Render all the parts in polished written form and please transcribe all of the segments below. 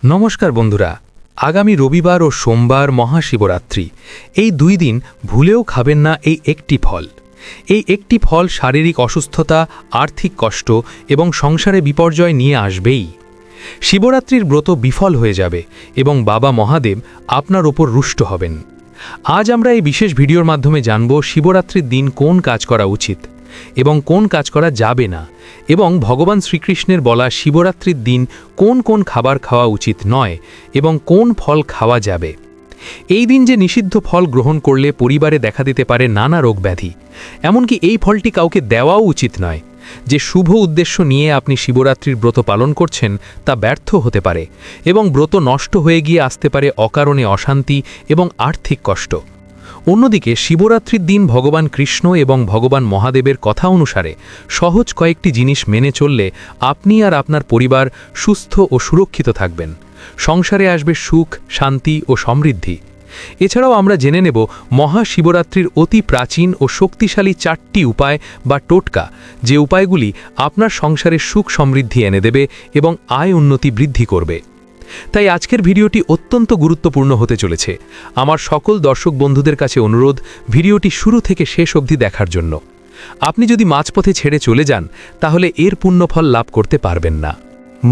নমস্কার বন্ধুরা, আগামী রবিবার ও সোমবার মহাশিবরাত্রি। এই 2 দিন ভুলেও খাবেন না এই একটি ফল। এই একটি ফল শারীরিক অসুস্থতা, আর্থিক কষ্ট এবং সংসারে বিপর্যয় নিয়ে আসবেই। শিবরাত্রির ব্রত বিফল হয়ে যাবে এবং বাবা মহাদেব আপনার ওপর রুষ্ট হবেন। আজ আমরা এই বিশেষ ভিডিওর মাধ্যমে জানব শিবরাত্রির দিন কোন কাজ করা উচিত এবং কোন কাজ করা যাবে না, এবং ভগবান শ্রীকৃষ্ণের বলা শিবরাত্রির দিন কোন কোন খাবার খাওয়া উচিত নয় এবং কোন ফল খাওয়া যাবে। এই দিন যে নিষিদ্ধ ফল গ্রহণ করলে পরিবারে দেখা দিতে পারে নানা রোগ ব্যাধি, এমনকি এই ফলটি কাউকে দেওয়াও উচিত নয়। যে শুভ উদ্দেশ্য নিয়ে আপনি শিবরাত্রির ব্রত পালন করছেন তা ব্যর্থ হতে পারে এবং ব্রত নষ্ট হয়ে গিয়ে আসতে পারে অকারণে অশান্তি এবং আর্থিক কষ্ট। অন্যদিকে শিবরাত্রির দিন ভগবান কৃষ্ণ এবং ভগবান মহাদেবের কথা অনুসারে সহজ কয়েকটি জিনিস মেনে চললে আপনি আর আপনার পরিবার সুস্থ ও সুরক্ষিত থাকবেন। সংসারে আসবে সুখ, শান্তি ও সমৃদ্ধি। এছাড়াও আমরা জেনে নেব মহাশিবরাত্রির অতি প্রাচীন ও শক্তিশালী 4টি উপায় বা টোটকা, যে উপায়গুলি আপনার সংসারে সুখ সমৃদ্ধি এনে দেবে এবং আয় উন্নতি বৃদ্ধি করবে। তাই আজকের ভিডিওটি অত্যন্ত গুরুত্বপূর্ণ হতে চলেছে। আমার সকল দর্শক বন্ধুদের কাছে অনুরোধ, ভিডিওটি শুরু থেকে শেষ অবধি দেখার জন্য। আপনি যদি মাঝপথে ছেড়ে চলে যান তাহলে এর পুণ্যফল লাভ করতে পারবেন না।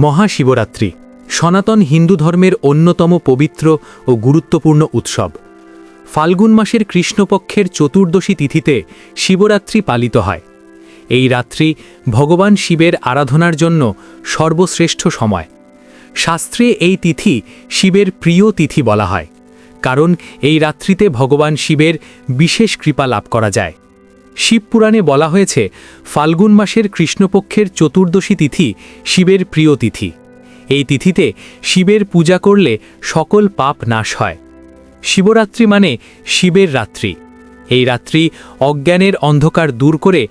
মহাশিবরাত্রি সনাতন হিন্দু ধর্মের অন্যতম পবিত্র ও গুরুত্বপূর্ণ উৎসব। ফাল্গুন মাসের কৃষ্ণপক্ষের চতুর্দশী তিথিতে শিবরাত্রি পালিত হয়। এই রাত্রি ভগবান শিবের আরাধনার জন্য সর্বশ্রেষ্ঠ সময়। শাস্ত্রে এই তিথি শিবের প্রিয় তিথি বলা হয়, কারণ এই রাত্রিতে ভগবান শিবের বিশেষ কৃপা লাভ করা যায়। শিবপুরাণে বলা হয়েছে, ফাল্গুন মাসের কৃষ্ণপক্ষের চতুর্দশী তিথি শিবের প্রিয় তিথি। এই তিথিতে শিবের পূজা করলে সকল পাপ নাশ হয়। শিবরাত্রি মানে শিবের রাত্রি। এই রাত্রি অজ্ঞানের অন্ধকার দূর করে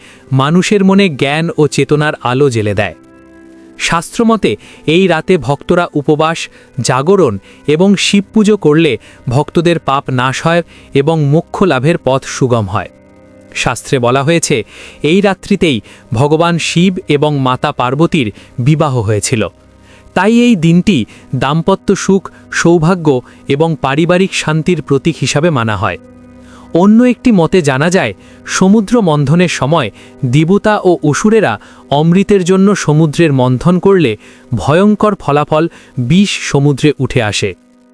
মানুষের মনে জ্ঞান ও চেতনার আলো জ্বেলে দেয়। শাস্ত্রমতে এই রাতে ভক্তরা উপবাস, জাগরণ এবং শিব পুজো করলে ভক্তদের পাপ নাশ হয় এবং মোক্ষ লাভের পথ সুগম হয়। শাস্ত্রে বলা হয়েছে, এই রাত্রিতেই ভগবান শিব এবং মাতা পার্বতীর বিবাহ হয়েছিল। তাই এই দিনটি দাম্পত্য সুখ, সৌভাগ্য এবং পারিবারিক শান্তির প্রতীক হিসাবে মানা হয়। অন্য একটি মতে জানা যায়, সমুদ্র মন্থনের সময় দেবতা ও অসুরেরা অমৃতের জন্য সমুদ্রের মন্থন করলে ভয়ঙ্কর ফলাফল বিষ সমুদ্রে উঠে আসে।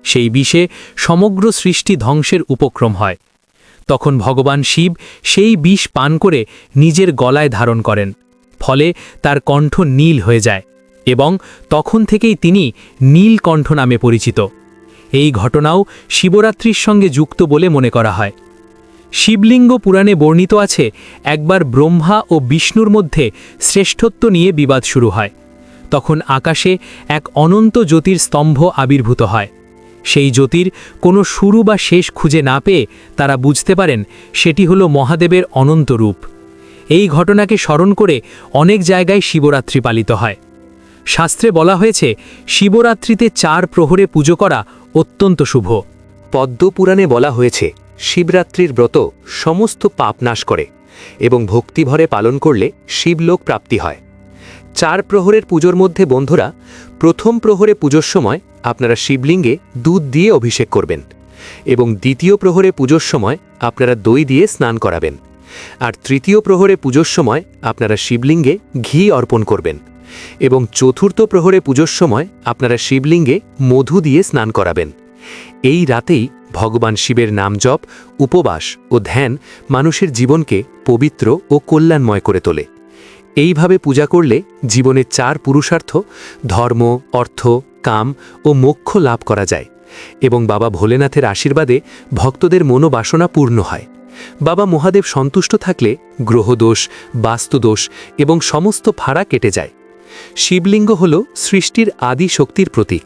সেই বিষে সমগ্র সৃষ্টি ধ্বংসের উপক্রম হয়। তখন ভগবান শিব সেই বিষ পান করে নিজের গলায় ধারণ করেন, ফলে তার কণ্ঠ নীল হয়ে যায় এবং তখন থেকেই তিনি নীলকণ্ঠ নামে পরিচিত। এই ঘটনাও শিবরাত্রির সঙ্গে যুক্ত বলে মনে করা হয়। শিবলিঙ্গ পুরাণে বর্ণিত আছে, একবার ব্রহ্মা ও বিষ্ণুর মধ্যে শ্রেষ্ঠত্ব নিয়ে বিবাদ শুরু হয়। তখন আকাশে এক অনন্ত জ্যোতির স্তম্ভ আবির্ভূত হয়। সেই জ্যোতির কোনো শুরু বা শেষ খুঁজে না পেয়ে তারা বুঝতে পারেন সেটি হলো মহাদেবের অনন্ত রূপ। এই ঘটনাকে স্মরণ করে অনেক জায়গায় শিবরাত্রি পালিত হয়। শাস্ত্রে বলা হয়েছে, শিবরাত্রিতে 4 প্রহরে পুজো করা অত্যন্ত শুভ। পদ্মপুরাণে বলা হয়েছে, শিবরাত্রির ব্রত সমস্ত পাপ নাশ করে এবং ভক্তিভরে পালন করলে শিবলোক প্রাপ্তি হয়। 4 প্রহরের পুজোর মধ্যে বন্ধুরা, প্রথম প্রহরে পুজোর সময় আপনারা শিবলিঙ্গে দুধ দিয়ে অভিষেক করবেন এবং দ্বিতীয় প্রহরে পুজোর সময় আপনারা দই দিয়ে স্নান করাবেন। আর তৃতীয় প্রহরে পুজোর সময় আপনারা শিবলিঙ্গে ঘি অর্পণ করবেন এবং চতুর্থ প্রহরে পুজোর সময় আপনারা শিবলিঙ্গে মধু দিয়ে স্নান করাবেন। এই রাতেই ভগবান শিবের নাম জপ, উপবাস ও ধ্যান মানুষের জীবনকে পবিত্র ও কল্যাণময় করে তোলে। এইভাবে পূজা করলে জীবনে 4 পুরুষার্থ ধর্ম, অর্থ, কাম ও মোক্ষ লাভ করা যায় এবং বাবা ভোলেনাথের আশীর্বাদে ভক্তদের মনোবাসনা পূর্ণ হয়। বাবা মহাদেব সন্তুষ্ট থাকলে গ্রহদোষ, বাস্তুদোষ এবং সমস্ত ফাঁড়া কেটে যায়। শিবলিঙ্গ হল সৃষ্টির আদি শক্তির প্রতীক।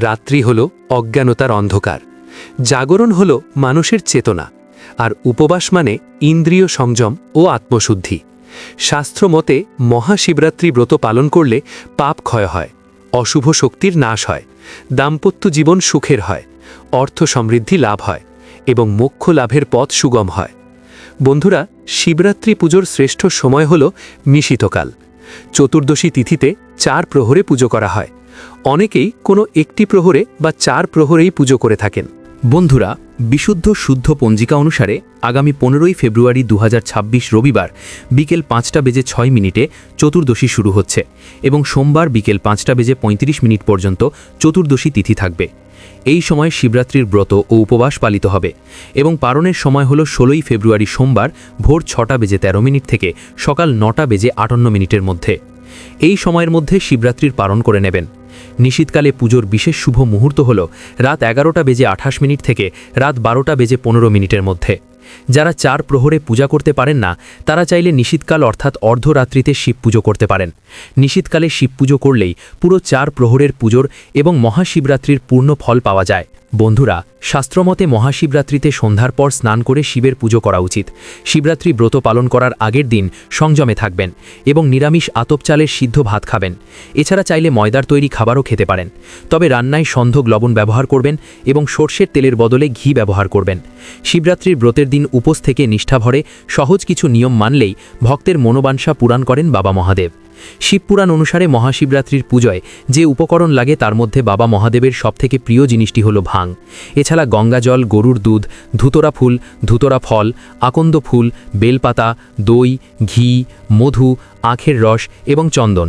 রাত্রি হল অজ্ঞানতার অন্ধকার। জাগরণ হল মানুষের চেতনা। আর উপবাস মানে ইন্দ্রিয় সংযম ও আত্মশুদ্ধি। শাস্ত্র মতে মহাশিবরাত্রি ব্রত পালন করলে পাপ ক্ষয় হয়, অশুভ শক্তির নাশ হয়, দাম্পত্য জীবন সুখের হয়, অর্থ সমৃদ্ধি লাভ হয় এবং মোক্ষ লাভের পথ সুগম হয়। বন্ধুরা, শিবরাত্রি পুজোর শ্রেষ্ঠ সময় হল মিশিতকাল। চতুর্দশী তিথিতে 4 প্রহরে পুজো করা হয়, অনেকেই কোনো একটি প্রহরে বা 4 প্রহরেই পুজো করে থাকেন। বন্ধুরা, বিশুদ্ধ শুদ্ধ পঞ্জিকা অনুসারে আগামী 15ই ফেব্রুয়ারি 2026 রবিবার বিকেল 5:06 চতুর্দশী শুরু হচ্ছে এবং সোমবার বিকেল 5:35 পর্যন্ত চতুর্দশী তিথি থাকবে। এই সময় শিবরাত্রির ব্রত ও উপবাস পালিত হবে এবং পারণের সময় হল 16ই ফেব্রুয়ারি সোমবার ভোর 6:13 থেকে সকাল 9:58 মধ্যে। এই সময়ের মধ্যে শিবরাত্রির পালন করে নেবেন। নিশীথকালে পুজোর বিশেষ শুভ মুহূর্ত হল রাত 11:28 থেকে রাত 12:15 মধ্যে। যারা 4 প্রহরে পূজা করতে পারেন না তারা চাইলে নিশীথকাল অর্থাৎ অর্ধরাত্রিতে শিব পুজো করতে পারেন। নিশীথকালে শিব পুজো করলেই পুরো 4 প্রহরের পুজোর এবং মহাশিবরাত্রির পূর্ণ ফল পাওয়া যায়। বন্ধুরা, শাস্ত্রমতে মহাশিবরাত্রিতে সন্ধ্যার পর স্নান করে শিবের পুজো করা উচিত। শিবরাত্রি ব্রত পালন করার আগের দিন সংযমে থাকবেন এবং নিরামিষ আতপ চালের সিদ্ধ ভাত খাবেন। এছাড়া চাইলে ময়দার তৈরি খাবারও খেতে পারেন, তবে রান্নায় সন্ধক লবণ ব্যবহার করবেন এবং সর্ষের তেলের বদলে ঘি ব্যবহার করবেন। শিবরাত্রির ব্রতের দিন উপোস থেকে নিষ্ঠাভরে সহজ কিছু নিয়ম মানলেই ভক্তের মনোবাঞ্ছা পূরণ করেন বাবা মহাদেব। শিবপুরাণ অনুসারে মহাশিবরাত্রির পুজোয় যে উপকরণ লাগে তার মধ্যে বাবা মহাদেবের সবথেকে প্রিয় জিনিসটি হলো ভাং। এছাড়া গঙ্গা জল, গরুর দুধ, ধুতরা ফুল, ধুতরা ফল, আকন্দ ফুল, বেলপাতা, দই, ঘি, মধু, আখের রস এবং চন্দন।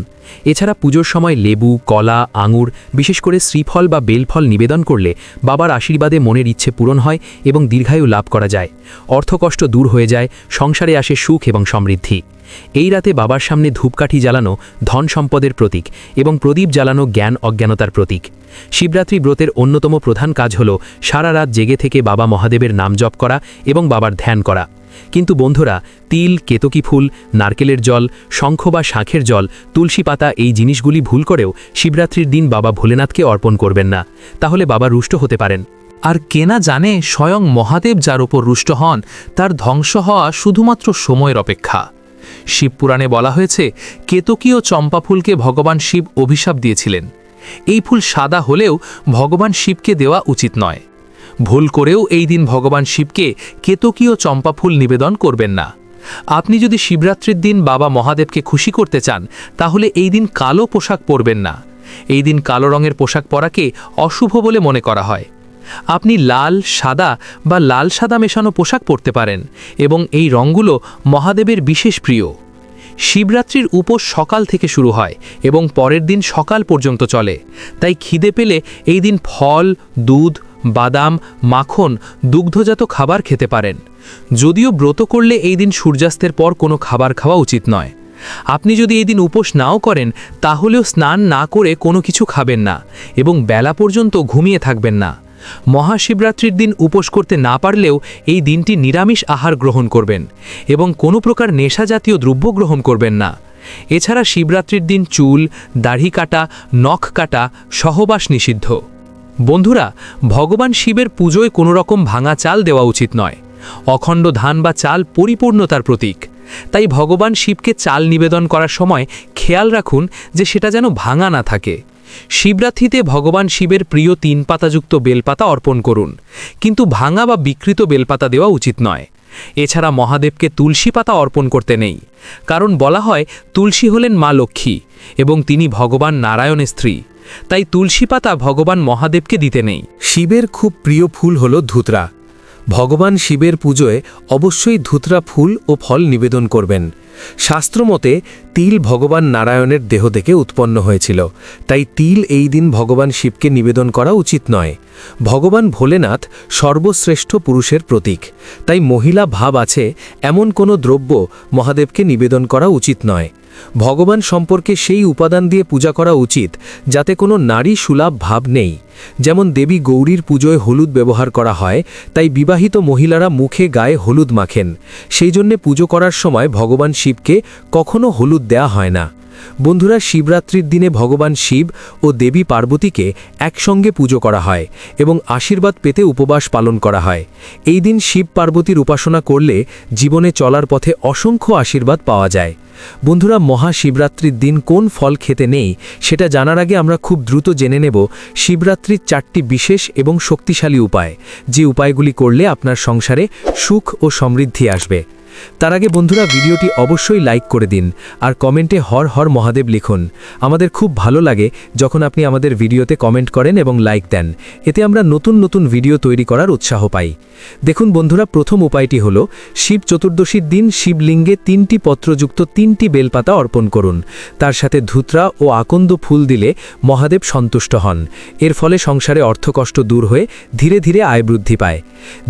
এছাড়া পুজোর সময় লেবু, কলা, আঙুর, বিশেষ করে শ্রীফল বা বেলফল নিবেদন করলে বাবার আশীর্বাদে মনের ইচ্ছে পূরণ হয় এবং দীর্ঘায়ু লাভ করা যায়। অর্থকষ্ট দূর হয়ে যায়, সংসারে আসে সুখ এবং সমৃদ্ধি। এই রাতে বাবার সামনে ধূপকাঠি জ্বালানো ধন সম্পদের প্রতীক এবং প্রদীপ জ্বালানো জ্ঞান অজ্ঞানতার প্রতীক। শিবরাত্রি ব্রতের অন্যতম প্রধান কাজ হল সারা রাত জেগে থেকে বাবা মহাদেবের নাম জপ করা এবং বাবার ধ্যান করা। কিন্তু বন্ধুরা, তিল, কেতকী ফুল, নারকেলের জল, শঙ্খ বা শাঁখের জল, তুলসী পাতা এই জিনিসগুলি ভুল করেও শিবরাত্রির দিন বাবা ভোলেনাথকে অর্পণ করবেন না, তাহলে বাবা রুষ্ট হতে পারেন। আর কেনা জানে স্বয়ং মহাদেব যার ওপর রুষ্ট হন তার ধ্বংস হওয়া শুধুমাত্র সময়ের অপেক্ষা। শিবপুরাণে বলা হয়েছে কেতকী ও চম্পা ফুলকে ভগবান শিব অভিশাপ দিয়েছিলেন। এই ফুল সাদা হলেও ভগবান শিবকে দেওয়া উচিত নয়। ভুল করেও এই দিন ভগবান শিবকে কেতকী ও চম্পা ফুল নিবেদন করবেন না। আপনি যদি শিবরাত্রির দিন বাবা মহাদেবকে খুশি করতে চান তাহলে এই দিন কালো পোশাক পরবেন না। এই দিন কালো রঙের পোশাক পরাকে অশুভ বলে মনে করা হয়। আপনি লাল, সাদা বা লাল সাদা মেশানো পোশাক পরতে পারেন এবং এই রঙগুলো মহাদেবের বিশেষ প্রিয়। শিবরাত্রির উপোস সকাল থেকে শুরু হয় এবং পরের দিন সকাল পর্যন্ত চলে, তাই খিদে পেলে এই দিন ফল, দুধ, বাদাম, মাখন, দুগ্ধজাত খাবার খেতে পারেন। যদিও ব্রত করলে এই দিন সূর্যাস্তের পর কোনো খাবার খাওয়া উচিত নয়। আপনি যদি এই দিন উপোস নাও করেন তাহলেও স্নান না করে কোনো কিছু খাবেন না এবং বেলা পর্যন্ত ঘুমিয়ে থাকবেন না। মহাশিবরাত্রির দিন উপোস করতে না পারলেও এই দিনটি নিরামিষ আহার গ্রহণ করবেন এবং কোনো প্রকার নেশাজাতীয় দ্রব্য গ্রহণ করবেন না। এছাড়া শিবরাত্রির দিন চুল, দাড়ি কাটা, নখ কাটা, সহবাস নিষিদ্ধ। বন্ধুরা, ভগবান শিবের পুজোয় কোনো রকম ভাঙা চাল দেওয়া উচিত নয়। অখণ্ড ধান বা চাল পরিপূর্ণতার প্রতীক, তাই ভগবান শিবকে চাল নিবেদন করার সময় খেয়াল রাখুন যে সেটা যেন ভাঙা না থাকে। শিবরাত্রিতে ভগবান শিবের প্রিয় 3 পাতাযুক্ত বেলপাতা অর্পণ করুন, কিন্তু ভাঙা বা বিকৃত বেলপাতা দেওয়া উচিত নয়। এছাড়া মহাদেবকে তুলসী পাতা অর্পণ করতে নেই, কারণ বলা হয় তুলসী হলেন মা লক্ষ্মী এবং তিনি ভগবান নারায়ণের স্ত্রী, তাই তুলসী পাতা ভগবান মহাদেবকে দিতে নেই। শিবের খুব প্রিয় ফুল হল ধুতরা। ভগবান শিবের পুজোয় অবশ্যই ধুতরা ফুল ও ফল নিবেদন করবেন। শাস্ত্রমতে তিল ভগবান নারায়ণের দেহ থেকে উৎপন্ন হয়েছিল, তাই তিল এই দিন ভগবান শিবকে নিবেদন করা উচিত নয়। ভগবান ভোলেনাথ সর্বশ্রেষ্ঠ পুরুষের প্রতীক, তাই মহিলা ভাব আছে এমন কোনো দ্রব্য মহাদেবকে নিবেদন করা উচিত নয়। ভগবান সম্পর্কে সেই উপাদান দিয়ে পূজা করা উচিত যাতে কোনো নারী সুলভ ভাব নেই। যেমন দেবী গৌরীর পুজোয় হলুদ ব্যবহার করা হয়, তাই বিবাহিত মহিলারা মুখে গায়ে হলুদ মাখেন। সেই জন্যে পুজো করার সময় ভগবান শিবকে কখনো হলুদ দেয়া হয় না। বন্ধুরা, শিবরাত্রির দিনে ভগবান শিব ও দেবী পার্বতীকে একসঙ্গে পুজো করা হয় এবং আশীর্বাদ পেতে উপবাস পালন করা হয়। এই দিন শিব পার্বতীর উপাসনা করলে জীবনে চলার পথে অসংখ্য আশীর্বাদ পাওয়া যায়। বন্ধুরা, মহাশিবরাত্রির দিন কোন ফল খেতে নেই সেটা জানার আগে আমরা খুব দ্রুত জেনে নেব শিবরাত্রির 4টি বিশেষ এবং শক্তিশালী উপায়, যে উপায়গুলি করলে আপনার সংসারে সুখ ও সমৃদ্ধি আসবে। তার আগে বন্ধুরা ভিডিওটি অবশ্যই লাইক করে দিন আর কমেন্টে হর হর মহাদেব লিখুন। আমাদের খুব ভালো লাগে যখন আপনি আমাদের ভিডিওতে কমেন্ট করেন এবং লাইক দেন, এতে আমরা নতুন নতুন ভিডিও তৈরি করার উৎসাহ পাই। দেখুন বন্ধুরা, প্রথম উপায়টি হলো শিব চতুর্দশীর দিন শিবলিঙ্গে 3টি পত্রযুক্ত 3টি বেলপাতা অর্পণ করুন। তার সাথে ধুতরা ও আকন্দ ফুল দিলে মহাদেব সন্তুষ্ট হন। এর ফলে সংসারে অর্থকষ্ট দূর হয়ে ধীরে ধীরে আয় বৃদ্ধি পায়।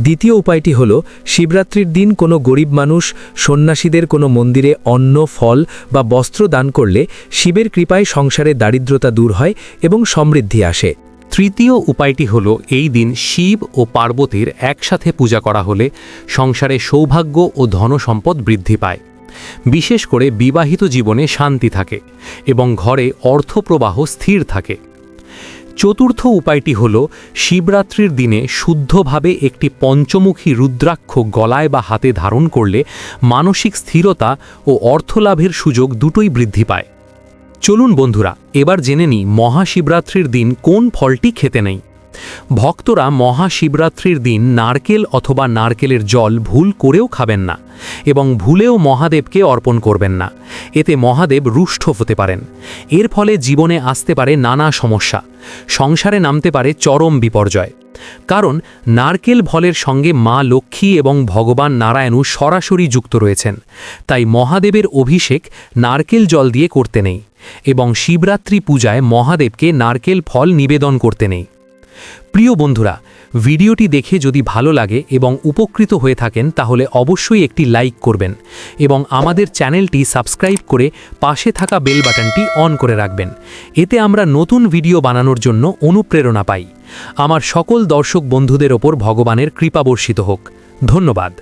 দ্বিতীয় উপায়টি হলো শিবরাত্রির দিন কোনো গরিব মানুষ, সন্ন্যাসীদের কোনো মন্দিরে অন্ন, ফল বা বস্ত্র দান করলে শিবের কৃপায় সংসারে দারিদ্রতা দূর হয় এবং সমৃদ্ধি আসে। তৃতীয় উপায়টি হল এই দিন শিব ও পার্বতীর একসাথে পূজা করা হলে সংসারে সৌভাগ্য ও ধনসম্পদ বৃদ্ধি পায়। বিশেষ করে বিবাহিত জীবনে শান্তি থাকে এবং ঘরে অর্থপ্রবাহ স্থির থাকে। চতুর্থ উপায়টি হল শিবরাত্রির দিনে শুদ্ধভাবে একটি পঞ্চমুখী রুদ্রাক্ষ গলায় বা হাতে ধারণ করলে মানসিক স্থিরতা ও অর্থলাভের সুযোগ দুটোই বৃদ্ধি পায়। চলুন বন্ধুরা, এবার জেনে নিই মহাশিবরাত্রির দিন কোন ফলটি খেতে নেই। ভক্তরা মহাশিবরাত্রির দিন নারকেল অথবা নারকেলের জল ভুল করেও খাবেন না এবং ভুলেও মহাদেবকে অর্পণ করবেন না। এতে মহাদেব রুষ্ট হতে পারেন। এর ফলে জীবনে আসতে পারে নানা সমস্যা, সংসারে নামতে পারে চরম বিপর্যয়। কারণ নারকেল ফলের সঙ্গে মা লক্ষ্মী এবং ভগবান নারায়ণও সরাসরি যুক্ত রয়েছেন। তাই মহাদেবের অভিষেক নারকেল জল দিয়ে করতে নেই এবং শিবরাত্রি পূজায় মহাদেবকে নারকেল ফল নিবেদন করতে নেই। প্রিয় বন্ধুরা, ভিডিওটি দেখে যদি ভালো লাগে এবং উপকৃত হয়ে থাকেন তাহলে অবশ্যই একটি লাইক করবেন এবং আমাদের চ্যানেলটি সাবস্ক্রাইব করে পাশে থাকা বেল বাটনটি অন করে রাখবেন। এতে আমরা নতুন ভিডিও বানানোর জন্য অনুপ্রেরণা পাই। আমার সকল দর্শক বন্ধুদের ওপর ভগবানের কৃপা বর্ষিত হোক। ধন্যবাদ।